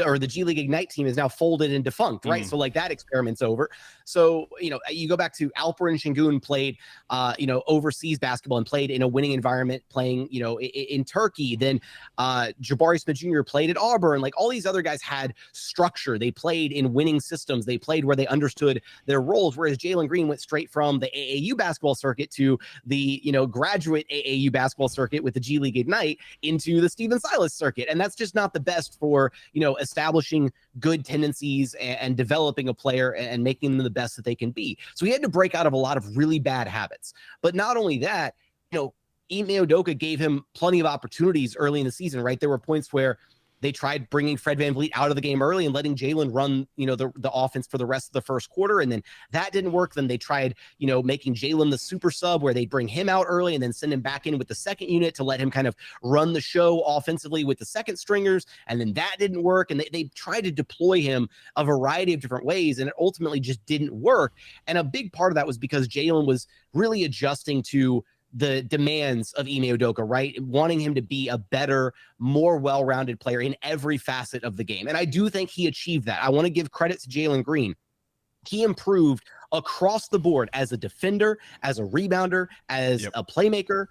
or the G League Ignite team is now folded and defunct, right? So like that experiment's over. So, you go back to Alperen Şengün played, overseas basketball and played in a winning environment, playing, in Turkey. Then Jabari Smith Jr. played at Auburn. Like, all these other guys had structure. They played in winning systems. They played where they understood their roles. Whereas Jalen Green went straight from the AAU basketball circuit to the, graduate AAU basketball circuit with the G League Ignite into the Steven Silas circuit. And that's just not the best for, establishing good tendencies and developing a player and making them the best that they can be. So he had to break out of a lot of really bad habits. But not only that, Ime Udoka gave him plenty of opportunities early in the season, right? There were points where they tried bringing Fred VanVleet out of the game early and letting Jalen run, the offense for the rest of the first quarter. And then that didn't work. Then they tried, making Jalen the super sub, where they bring him out early and then send him back in with the second unit to let him kind of run the show offensively with the second stringers. And then that didn't work. And they tried to deploy him a variety of different ways, and it ultimately just didn't work. And a big part of that was because Jalen was really adjusting to the demands of Ime Udoka, right? Wanting him to be a better, more well-rounded player in every facet of the game. And I do think he achieved that. I want to give credit to Jalen Green. He improved across the board as a defender, as a rebounder, as a playmaker,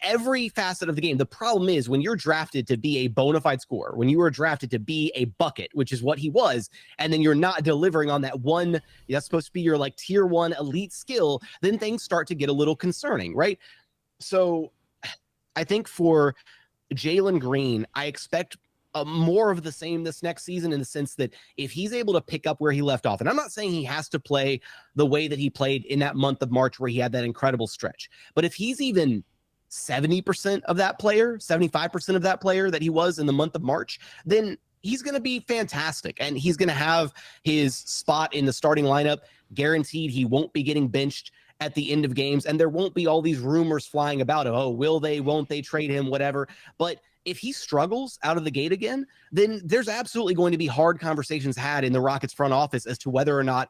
every facet of the game. The problem is, when you're drafted to be a bona fide scorer, when you were drafted to be a bucket, which is what he was, and then you're not delivering on that one, that's supposed to be your like tier 1 elite skill, then things start to get a little concerning, right? So I think for Jalen Green, I expect more of the same this next season, in the sense that if he's able to pick up where he left off, and I'm not saying he has to play the way that he played in that month of March where he had that incredible stretch, but if he's even 70% of that player, 75% of that player that he was in the month of March, then he's going to be fantastic, and he's going to have his spot in the starting lineup guaranteed. He won't be getting benched at the end of games, and there won't be all these rumors flying about, oh, will they, won't they trade him, whatever. But if he struggles out of the gate again, then there's absolutely going to be hard conversations had in the Rockets front office as to whether or not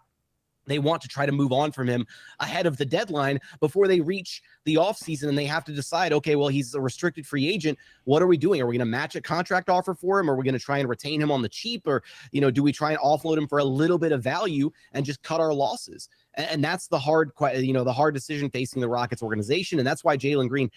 they want to try to move on from him ahead of the deadline before they reach the offseason, and they have to decide, okay, well, he's a restricted free agent. What are we doing? Are we going to match a contract offer for him? Are we going to try and retain him on the cheap? Or, do we try and offload him for a little bit of value and just cut our losses? And that's the hard decision facing the Rockets organization. And that's why Jalen Green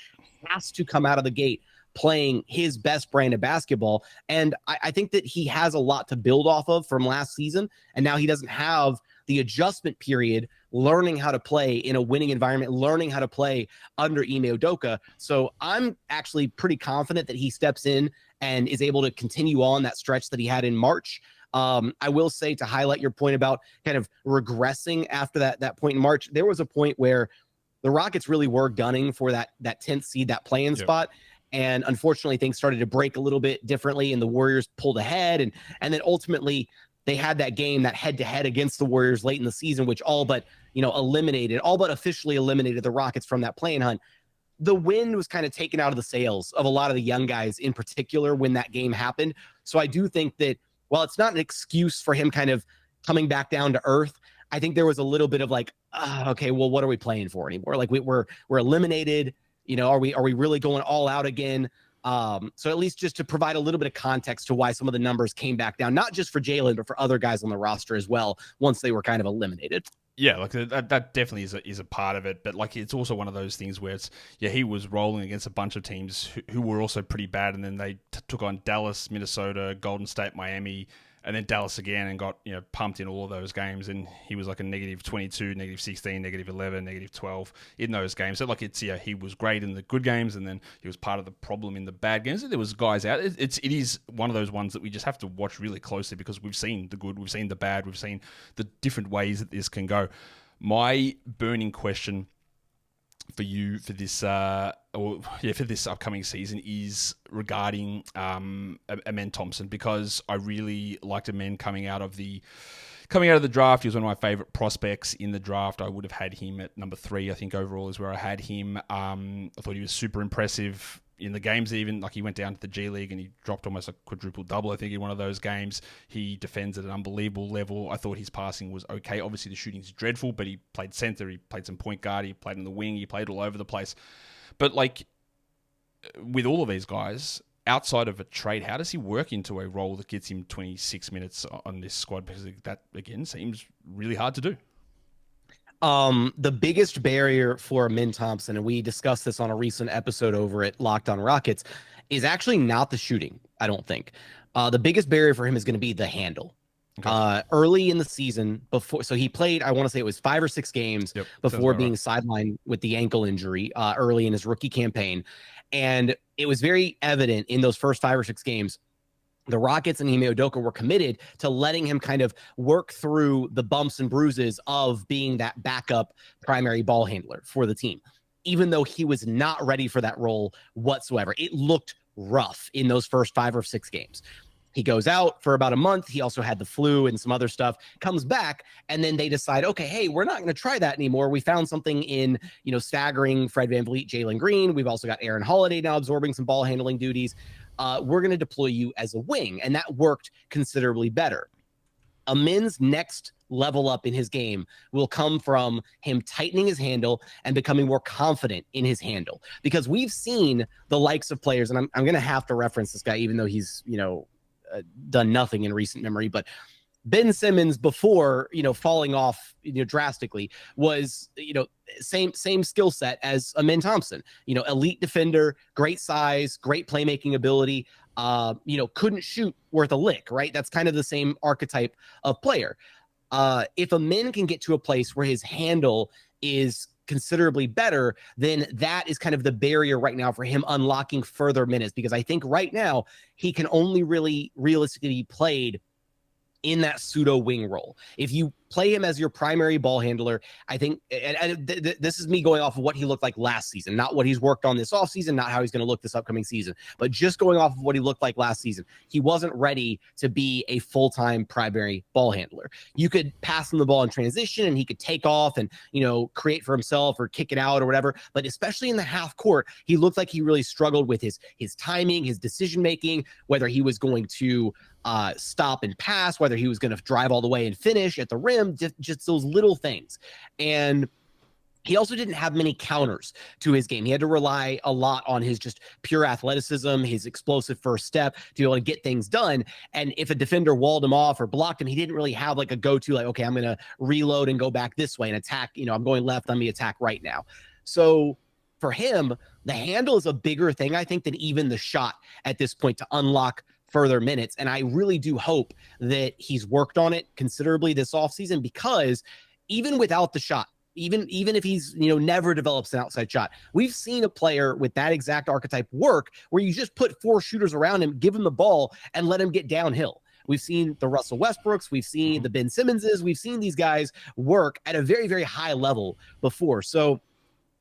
has to come out of the gate playing his best brand of basketball. And I think that he has a lot to build off of from last season. And now he doesn't have the adjustment period, learning how to play in a winning environment, learning how to play under Ime Udoka. So I'm actually pretty confident that he steps in and is able to continue on that stretch that he had in March. I will say, to highlight your point about kind of regressing after that point in March, there was a point where the Rockets really were gunning for that 10th seed, that play-in spot. And unfortunately, things started to break a little bit differently, and the Warriors pulled ahead. And then ultimately, they had that game, that head-to-head against the Warriors late in the season, which all but officially eliminated the Rockets from that play-in hunt. The wind was kind of taken out of the sails of a lot of the young guys in particular when that game happened. So I do think that while it's not an excuse for him kind of coming back down to earth, I think there was a little bit of like, okay, well, what are we playing for anymore? Like we're eliminated. Are we really going all out again? So at least just to provide a little bit of context to why some of the numbers came back down, not just for Jalen, but for other guys on the roster as well, once they were kind of eliminated. Yeah, like that definitely is a part of it, but like it's also one of those things where he was rolling against a bunch of teams who were also pretty bad, and then they took on Dallas, Minnesota, Golden State, Miami, and then Dallas again, and got pumped in all of those games, and he was like a -22, -16, -11, -12 in those games. So like he was great in the good games, and then he was part of the problem in the bad games. There was guys out. It is one of those ones that we just have to watch really closely, because we've seen the good, we've seen the bad, we've seen the different ways that this can go. My burning question for you for this for this upcoming season is regarding Amen Thompson, because I really liked Amen coming out of the draft. He was one of my favorite prospects in the draft. I would have had him at number 3, I think, overall is where I had him. I thought he was super impressive in the games, even like he went down to the G League and he dropped almost a quadruple double, I think, in one of those games. He defends at an unbelievable level. I thought his passing was okay. Obviously the shooting's dreadful, but he played center, he played some point guard, he played in the wing, he played all over the place. But like with all of these guys, outside of a trade, how does he work into a role that gets him 26 minutes on this squad? Because that, again, seems really hard to do. The biggest barrier for Amen Thompson, and we discussed this on a recent episode over at Locked On Rockets, is actually not the shooting, I don't think. The biggest barrier for him is going to be the handle. Okay. Early in the season, so he played, I want to say it was 5 or 6 games before being sidelined with the ankle injury early in his rookie campaign. And it was very evident in those first 5 or 6 games, the Rockets and Ime Udoka were committed to letting him kind of work through the bumps and bruises of being that backup primary ball handler for the team, even though he was not ready for that role whatsoever. It looked rough in those first 5 or 6 games. He goes out for about a month. He also had the flu and some other stuff, comes back, and then they decide, okay, hey, we're not going to try that anymore. We found something in, staggering Fred VanVleet, Jalen Green. We've also got Aaron Holiday now absorbing some ball handling duties. We're going to deploy you as a wing. And that worked considerably better. Amen's next level up in his game will come from him tightening his handle and becoming more confident in his handle. Because we've seen the likes of players, and I'm going to have to reference this guy, even though he's, done nothing in recent memory, but Ben Simmons before, falling off, drastically was, same skill set as Amen Thompson, elite defender, great size, great playmaking ability, couldn't shoot worth a lick, right? That's kind of the same archetype of player. If Amen can get to a place where his handle is considerably better, then that is kind of the barrier right now for him unlocking further minutes, because I think right now he can only really realistically be played in that pseudo wing role. If you play him as your primary ball handler, I think, and this is me going off of what he looked like last season, not what he's worked on this offseason, not how he's going to look this upcoming season, but just going off of what he looked like last season. He wasn't ready to be a full-time primary ball handler. You could pass him the ball in transition and he could take off and, create for himself or kick it out or whatever. But especially in the half court, he looked like he really struggled with his timing, his decision-making, whether he was going to stop and pass, whether he was going to drive all the way and finish at the rim. him, just those little things. And he also didn't have many counters to his game. He had to rely a lot on his just pure athleticism, his explosive first step to be able to get things done. And if a defender walled him off or blocked him, he didn't really have like a go-to, like, okay, I'm going to reload and go back this way and attack. I'm going left, let me attack right now. So for him, the handle is a bigger thing, I think, than even the shot at this point to unlock further minutes. And I really do hope that he's worked on it considerably this offseason, because even without the shot, even if he's, never develops an outside shot, we've seen a player with that exact archetype work where you just put 4 shooters around him, give him the ball, and let him get downhill. We've seen the Russell Westbrooks, we've seen the Ben Simmonses, we've seen these guys work at a very, very high level before. So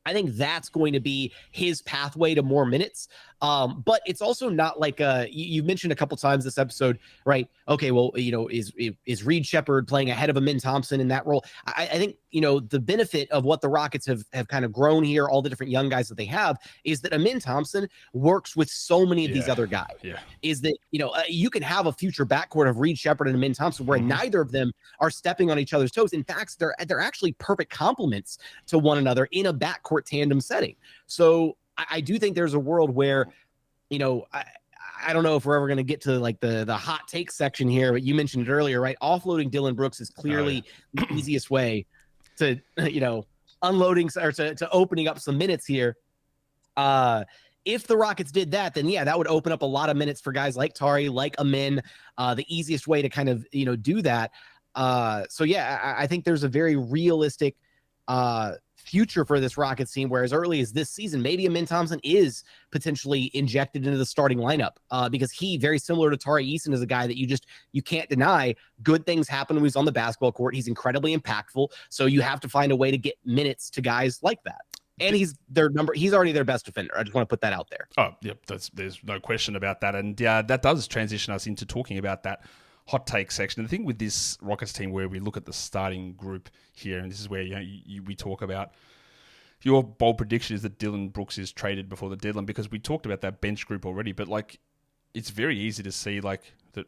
I think that's going to be his pathway to more minutes. But it's also not like you mentioned a couple times this episode, right? Okay, well, is Reed Shepherd playing ahead of Amen Thompson in that role? I think, the benefit of what the Rockets have kind of grown here, all the different young guys that they have, is that Amen Thompson works with so many of these other guys. Yeah. Is that, you can have a future backcourt of Reed Shepherd and Amen Thompson where neither of them are stepping on each other's toes. In fact, they're actually perfect complements to one another in a backcourt tandem setting. So I do think there's a world where, I don't know if we're ever going to get to like the hot take section here, but you mentioned it earlier, right? Offloading Dillon Brooks is clearly the easiest way to, unloading or to opening up some minutes here. If the Rockets did that, then that would open up a lot of minutes for guys like Tari, like Amen. The easiest way to kind of, do that. I think there's a very realistic future for this Rockets team, where as early as this season, maybe Amen Thompson is potentially injected into the starting lineup because he, very similar to Tari Eason, is a guy that you can't deny good things happen when he's on the basketball court. He's incredibly impactful. So you have to find a way to get minutes to guys like that. And he's already their best defender. I just want to put that out there. Oh, yep. There's no question about that. And that does transition us into talking about that hot take section. And the thing with this Rockets team, where we look at the starting group here, and this is where we talk about your bold prediction is that Dillon Brooks is traded before the deadline, because we talked about that bench group already. But it's very easy to see that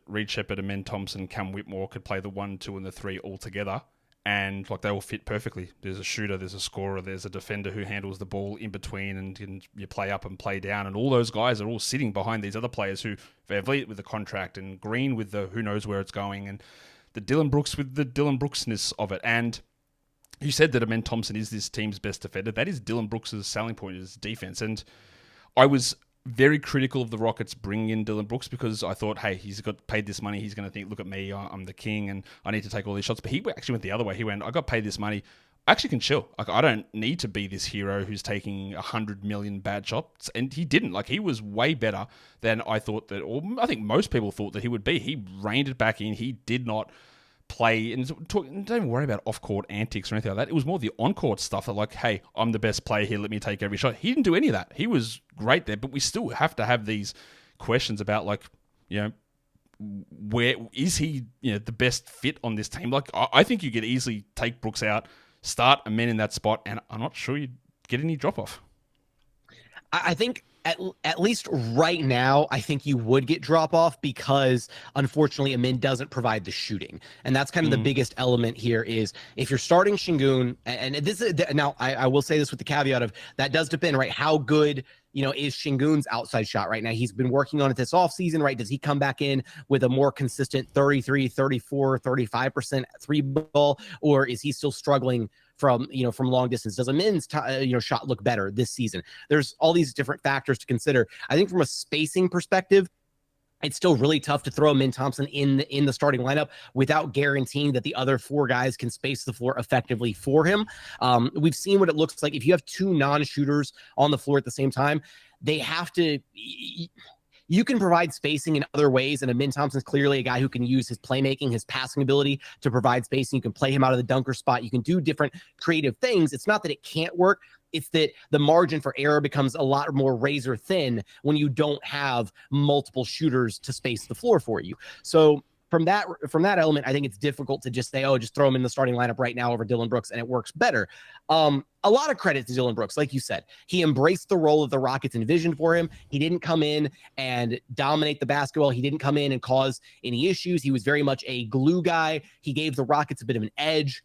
Reed Shepherd, Amen Thompson, Cam Whitmore could play the 1, 2, and the 3 all together, and they all fit perfectly. There's a shooter, there's a scorer, there's a defender who handles the ball in between, and you play up and play down, and all those guys are all sitting behind these other players who VanVleet with the contract, and Green with the who knows where it's going, and the Dillon Brooks with the Dillon Brooksness of it. And you said that Amen Thompson is this team's best defender. That is Dillon Brooks' selling point, is defense. And I was very critical of the Rockets bringing in Dillon Brooks, because I thought, hey, he's got paid this money. He's going to think, look at me, I'm the king, and I need to take all these shots. But he actually went the other way. He went, I got paid this money. I actually can chill. I don't need to be this hero who's taking 100 million bad shots. And he didn't. He was way better than I thought or I think most people thought that he would be. He reined it back in. He did not play, and don't even worry about off-court antics or anything like that. It was more the on-court stuff that hey, I'm the best player here, let me take every shot. He didn't do any of that. He was great there, but we still have to have these questions about where is he the best fit on this team. I think you could easily take Brooks out, start Amen in that spot, and I'm not sure you'd get any drop-off. I think at least right now, I think you would get drop off, because unfortunately Amen doesn't provide the shooting. And that's kind of the biggest element here, is if you're starting Şengün, and this is now I will say this with the caveat of that does depend, right? How good, is Şengün's outside shot right now? He's been working on it this offseason, right? Does he come back in with a more consistent 33, 34, 35% three ball, or is he still struggling from long distance? Does Amen's shot look better this season? There's all these different factors to consider. I think from a spacing perspective, it's still really tough to throw Amen Thompson in the starting lineup without guaranteeing that the other 4 guys can space the floor effectively for him. We've seen what it looks like if you have 2 non-shooters on the floor at the same time. They have to. You can provide spacing in other ways, and Amen Thompson's clearly a guy who can use his playmaking, his passing ability to provide spacing. You can play him out of the dunker spot. You can do different creative things. It's not that it can't work. It's that the margin for error becomes a lot more razor thin when you don't have multiple shooters to space the floor for you. So from that element, I think it's difficult to just say, oh, just throw him in the starting lineup right now over Dillon Brooks and it works better. A lot of credit to Dillon Brooks. Like you said, he embraced the role that the Rockets envisioned for him. He didn't come in and dominate the basketball. He didn't come in and cause any issues. He was very much a glue guy. He gave the Rockets a bit of an edge.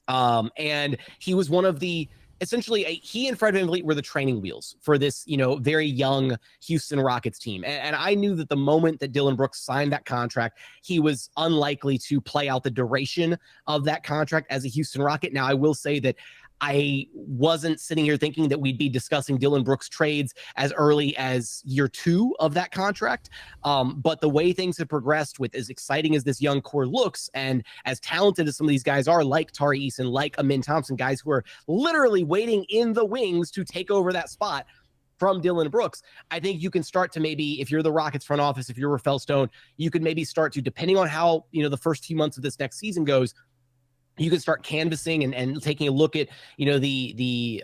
And he was one of the, essentially, he and Fred VanVleet were the training wheels for this, very young Houston Rockets team. And I knew that the moment that Dillon Brooks signed that contract, he was unlikely to play out the duration of that contract as a Houston Rocket. Now, I will say that I wasn't sitting here thinking that we'd be discussing Dillon Brooks trades as early as year 2 of that contract. But the way things have progressed, with as exciting as this young core looks and as talented as some of these guys are, like Tari Eason, like Amen Thompson, guys who are literally waiting in the wings to take over that spot from Dillon Brooks, I think you can start to maybe, if you're the Rockets front office, if you're Rafael Stone, you could maybe start to, depending on how, the first few months of this next season goes, you can start canvassing and taking a look at, the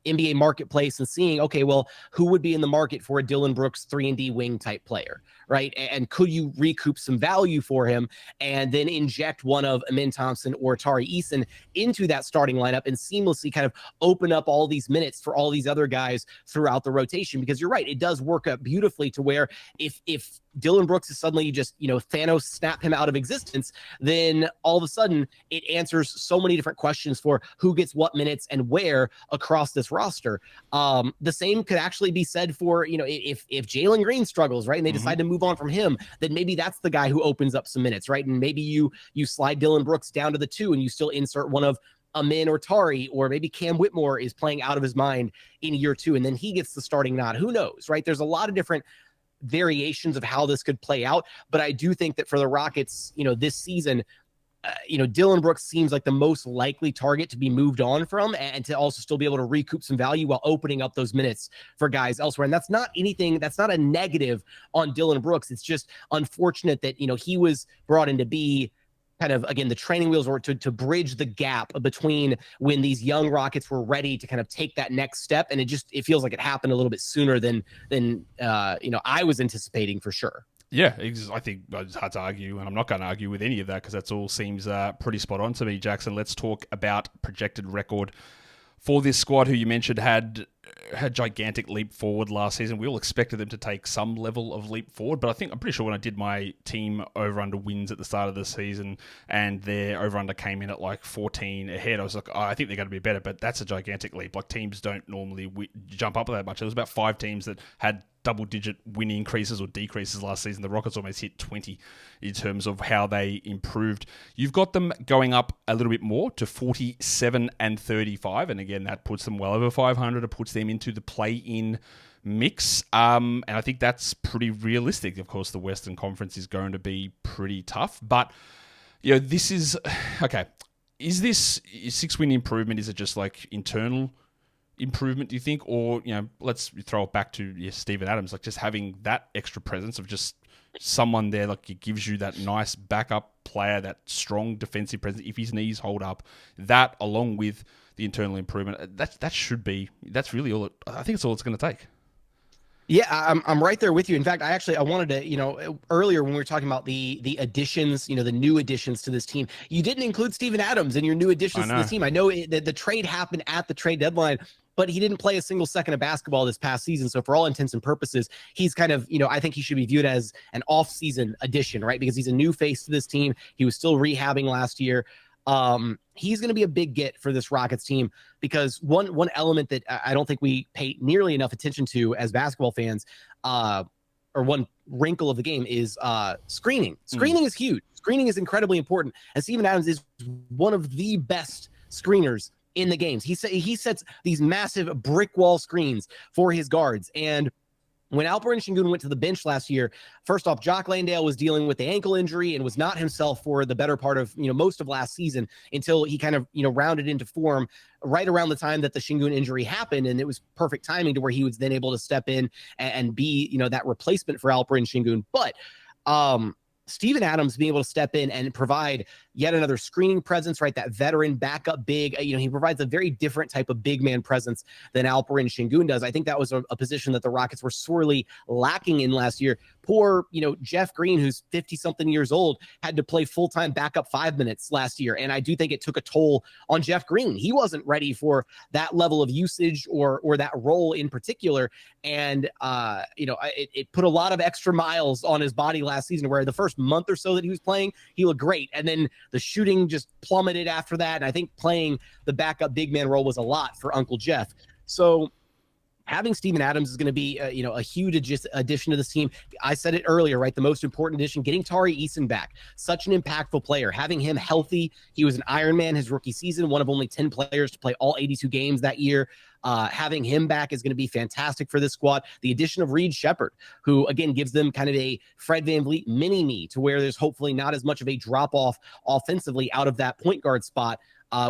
NBA marketplace and seeing, okay, well, who would be in the market for a Dillon Brooks 3-and-D wing type player, right? And could you recoup some value for him and then inject one of Amen Thompson or Tari Eason into that starting lineup and seamlessly kind of open up all these minutes for all these other guys throughout the rotation? Because you're right, it does work out beautifully to where if Dillon Brooks is suddenly just, Thanos snap him out of existence, then all of a sudden it answers so many different questions for who gets what minutes and where across this roster. The same could actually be said for, if Jalen Green struggles, right, and they decide to move on from him, then maybe that's the guy who opens up some minutes, right? And maybe you slide Dillon Brooks down to the 2 and you still insert one of Amen or Tari, or maybe Cam Whitmore is playing out of his mind in year 2 and then he gets the starting nod. Who knows, right? There's a lot of different variations of how this could play out, but I do think that for the Rockets, this season, Dillon Brooks seems like the most likely target to be moved on from and to also still be able to recoup some value while opening up those minutes for guys elsewhere. And that's not a negative on Dillon Brooks. It's just unfortunate that, he was brought in to be kind of, again, the training wheels, or to bridge the gap between when these young Rockets were ready to kind of take that next step. And it feels like it happened a little bit sooner than I was anticipating, for sure. Yeah, I think it's hard to argue, and I'm not going to argue with any of that because that all seems pretty spot on to me, Jackson. Let's talk about projected record for this squad, who you mentioned had gigantic leap forward last season. We all expected them to take some level of leap forward, but I'm pretty sure when I did my team over-under wins at the start of the season and their over-under came in at like 14 ahead, I was like, I think they're going to be better, but that's a gigantic leap. Like, teams don't normally jump up that much. There was about 5 teams that had double-digit win increases or decreases last season. The Rockets almost hit 20 in terms of how they improved. You've got them going up a little bit more to 47 and 35, and again, that puts them well over 500. It puts them into the play-in mix, and I think that's pretty realistic. Of course, the Western Conference is going to be pretty tough, but this is okay. Is this 6-win improvement? Is it just like internal improvement, do you think? Or, let's throw it back to Steven Adams, like just having that extra presence of just someone there, like it gives you that nice backup player, that strong defensive presence if his knees hold up. That, along with the internal improvement, that's really all. I think it's all it's going to take. Yeah, I'm right there with you. In fact, I wanted to, earlier when we were talking about the additions, the new additions to this team, you didn't include Steven Adams in your new additions to this team. I know that the trade happened at the trade deadline, but he didn't play a single second of basketball this past season. So for all intents and purposes, he's kind of, I think he should be viewed as an off-season addition, right? Because he's a new face to this team. He was still rehabbing last year. He's going to be a big get for this Rockets team, because one element that I don't think we pay nearly enough attention to as basketball fans, or one wrinkle of the game, is screening. Screening is huge. Screening is incredibly important. And Steven Adams is one of the best screeners in the games. He sets these massive brick wall screens for his guards. And when Alperen Şengün went to the bench last year, first off, Jock Landale was dealing with the ankle injury and was not himself for the better part of, most of last season, until he kind of, rounded into form right around the time that the Şengün injury happened. And it was perfect timing to where he was then able to step in and be, that replacement for Alperen Şengün. But Steven Adams being able to step in and provide yet another screening presence, right? That veteran backup big. He provides a very different type of big man presence than Alperen Şengün does. I think that was a position that the Rockets were sorely lacking in last year. Poor, Jeff Green, who's 50-something years old, had to play full-time backup 5 minutes last year. And I do think it took a toll on Jeff Green. He wasn't ready for that level of usage or that role in particular. And, it put a lot of extra miles on his body last season, where the first month or so that he was playing, he looked great. And then the shooting just plummeted after that. And I think playing the backup big man role was a lot for Uncle Jeff. So having Steven Adams is going to be, a huge addition to this team. I said it earlier, right? The most important addition, getting Tari Eason back. Such an impactful player. Having him healthy. He was an Ironman his rookie season, one of only 10 players to play all 82 games that year. Having him back is going to be fantastic for this squad. The addition of Reed Shepherd, who, again, gives them kind of a Fred VanVleet mini-me, to where there's hopefully not as much of a drop-off offensively out of that point guard spot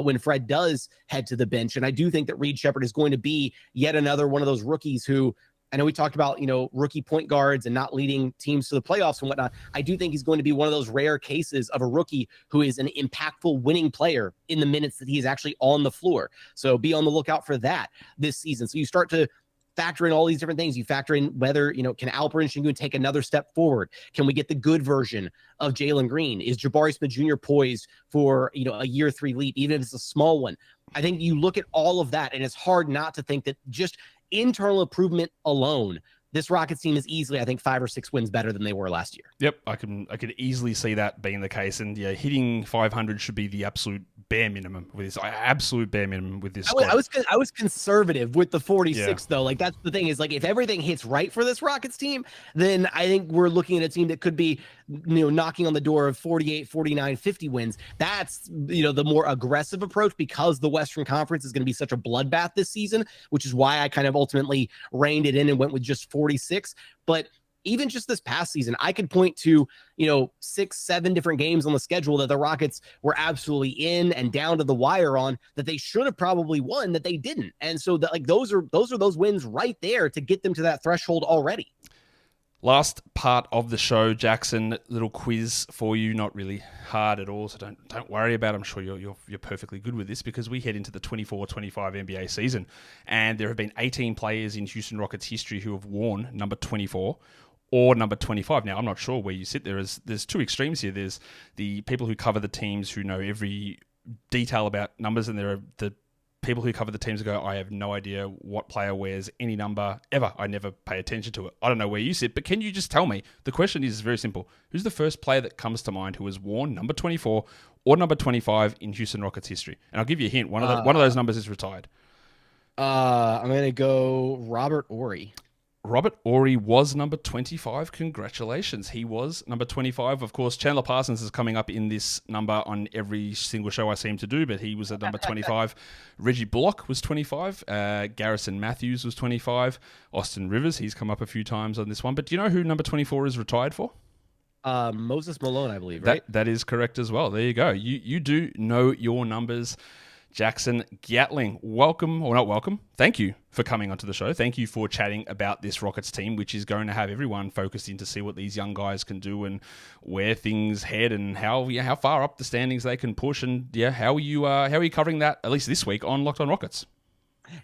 when Fred does head to the bench. And I do think that Reed Shepherd is going to be yet another one of those rookies who, I know we talked about, rookie point guards and not leading teams to the playoffs and whatnot. I do think he's going to be one of those rare cases of a rookie who is an impactful winning player in the minutes that he is actually on the floor. So be on the lookout for that this season. So you start to factor in all these different things. You factor in whether, can Alperen Şengün take another step forward? Can we get the good version of Jalen Green? Is Jabari Smith Jr. poised for, a year 3 leap, even if it's a small one? I think you look at all of that, and it's hard not to think that just internal improvement alone, this Rockets team is easily, I think, 5 or 6 wins better than they were last year. Yep, I could easily see that being the case, and hitting 500 should be the absolute bare minimum with this. Absolute bare minimum with this. I was conservative with the 46 though. Like, that's the thing, is like, if everything hits right for this Rockets team, then I think we're looking at a team that could be, knocking on the door of 48, 49, 50 wins. That's, the more aggressive approach, because the Western Conference is going to be such a bloodbath this season, which is why I kind of ultimately reined it in and went with just 46. But even just this past season, I could point to, 6, 7 different games on the schedule that the Rockets were absolutely in and down to the wire on, that they should have probably won, that they didn't. And so that, like, those are those wins right there to get them to that threshold already. Last part of the show, Jackson, little quiz for you, not really hard at all, so don't worry about it. I'm sure you're perfectly good with this, because we head into the 24-25 NBA season, and there have been 18 players in Houston Rockets history who have worn number 24 or number 25. Now, I'm not sure where you sit. There's 2 extremes here. There's the people who cover the teams who know every detail about numbers, and there are the people who cover the teams go, I have no idea what player wears any number ever. I never pay attention to it. I don't know where you sit, but can you just tell me? The question is very simple. Who's the first player that comes to mind who has worn number 24 or number 25 in Houston Rockets history? And I'll give you a hint. One of those numbers is retired. I'm going to go Robert Horry. Robert Horry was number 25. Congratulations. He was number 25. Of course, Chandler Parsons is coming up in this number on every single show I seem to do, but he was at number 25. Reggie Bullock was 25. Garrison Matthews was 25. Austin Rivers, he's come up a few times on this one. But do you know who number 24 is retired for? Moses Malone, I believe, right? That is correct as well. There you go. You do know your numbers. Jackson Gatlin, welcome, or not welcome, thank you for coming onto the show. Thank you for chatting about this Rockets team, which is going to have everyone focused in to see what these young guys can do and where things head and how far up the standings they can push. And how are you covering that, at least this week, on Locked On Rockets?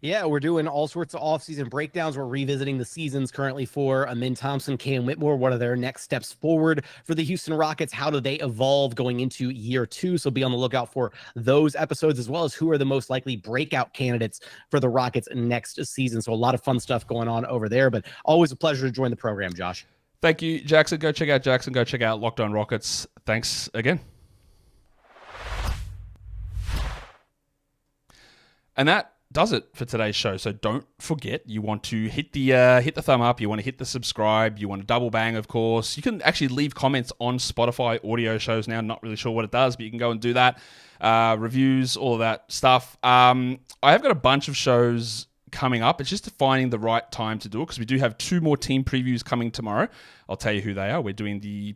Yeah, we're doing all sorts of offseason breakdowns. We're revisiting the seasons currently for Amen Thompson, Cam Whitmore. What are their next steps forward for the Houston Rockets? How do they evolve going into year 2? So be on the lookout for those episodes, as well as who are the most likely breakout candidates for the Rockets next season. So a lot of fun stuff going on over there, but always a pleasure to join the program, Josh. Thank you, Jackson. Go check out Jackson. Go check out Locked On Rockets. Thanks again. And that does it for today's show. So don't forget, you want to hit the thumb up, you want to hit the subscribe, you want to double bang, of course. You can actually leave comments on Spotify audio shows now. Not really sure what it does, but you can go and do that. Reviews, all of that stuff. I have got a bunch of shows coming up. It's just finding the right time to do it, because we do have 2 more team previews coming tomorrow. I'll tell you who they are. We're doing the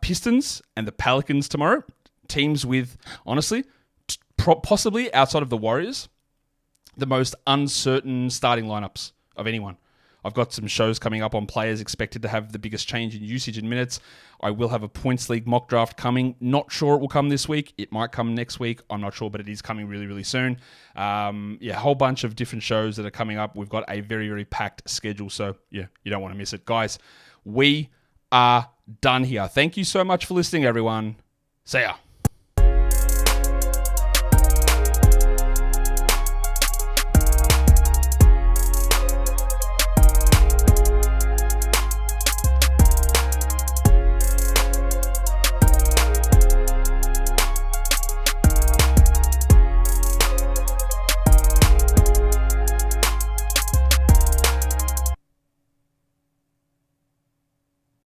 Pistons and the Pelicans tomorrow. Teams with, honestly, possibly outside of the Warriors, the most uncertain starting lineups of anyone. I've got some shows coming up on players expected to have the biggest change in usage in minutes. I will have a points league mock draft coming. Not sure it will come this week. It might come next week. I'm not sure, but it is coming really, really soon. A whole bunch of different shows that are coming up. We've got a very, very packed schedule. So, yeah, you don't want to miss it. Guys, we are done here. Thank you so much for listening, everyone. See ya.